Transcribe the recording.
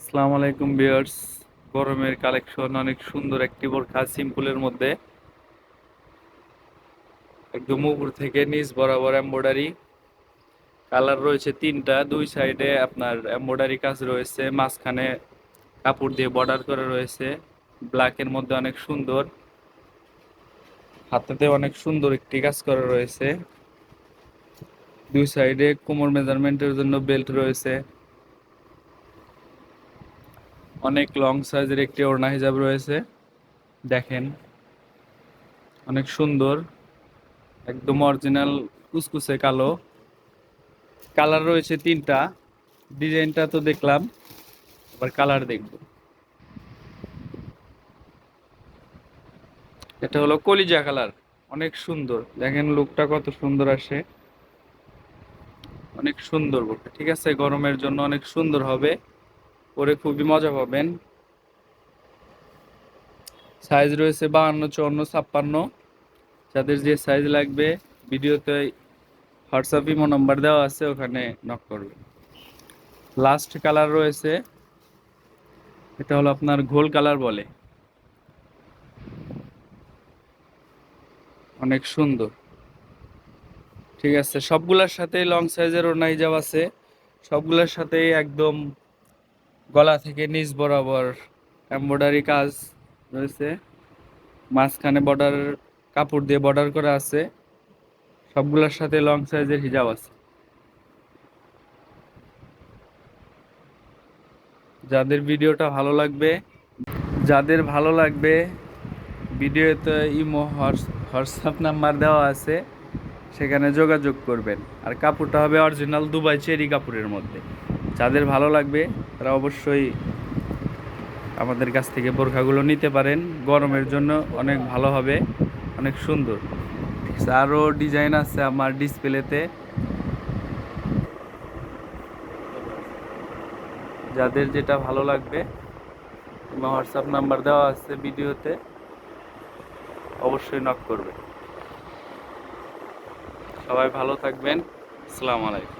আসসালামু আলাইকুম ভিউয়ার্স। গরমের কালেকশন অনেক সুন্দর একটি বোরখা সিম্পলের মধ্যে একদম উপর থেকে নিচ বরাবর এমব্রয়ডারি কালার রয়েছে তিনটা, দুই সাইডে আপনার এমব্রয়ডারি কাজ রয়েছে, মাঝখানে কাপড় দিয়ে বর্ডার করা রয়েছে ব্ল্যাকের মধ্যে অনেক সুন্দর, হাতাতে অনেক সুন্দর একটি কাজ করা রয়েছে। দুই সাইডে কোমর মেজারমেন্টের জন্য বেল্ট রয়েছে। অনেক লং সাইজের একটি ওড়না হিজাব রয়েছে, দেখেন অনেক সুন্দর, একদম অরিজিনাল কুচকুচে কালো। কালার রয়েছে তিনটা, ডিজাইনটা তো দেখলাম, আবার কালার দেখব। এটা হলো কলিজা কালার, অনেক সুন্দর, দেখেন লুকটা কত সুন্দর আসে, অনেক সুন্দর বোরকা। ঠিক আছে, গরমের জন্য অনেক সুন্দর হবে, পরে খুবই মজা পাবেন। সাইজ রয়েছে 52, 54, 56। যাদের যে সাইজ লাগবে ভিডিওতে হোয়াটসঅ্যাপ ইমো নাম্বার দেওয়া আছে, ওখানে নক করবে। লাস্ট কালার রয়েছে, এটা হলো আপনার ঘোল কালার বলে, অনেক সুন্দর। ঠিক আছে, সবগুলোর সাথে লং সাইজের ওড়না হিজাব আছে, সবগুলোর সাথেই একদম গলা থেকে নিচ বরাবর এমব্রয়ডারি কাজ রয়েছে, মাঝখানে বর্ডার কাপড় দিয়ে বর্ডার করা আছে, সবগুলোর সাথে লং সাইজের হিজাব আছে। যাদের ভিডিওটা ভালো লাগবে, যাদের ভালো লাগবে ভিডিওতে ইমো হোয়াটসঅ্যাপ নাম্বার দেওয়া আছে, সেখানে যোগাযোগ করবেন। আর কাপড়টা হবে অরিজিনাল দুবাই চেরি কাপড়ের মধ্যে। যাদের ভালো লাগবে তারা অবশ্যই আমাদের কাছ থেকে বোরখাগুলো নিতে পারেন, গরমের জন্য অনেক ভালো হবে, অনেক সুন্দর। ঠিক আছে, আরও ডিজাইন আছে আমার ডিসপ্লেতে, যাদের যেটা ভালো লাগবে কিংবা হোয়াটসঅ্যাপ নাম্বার দেওয়া আছে ভিডিওতে, অবশ্যই নক করবে। সবাই ভালো থাকবেন। আসসালামু আলাইকুম।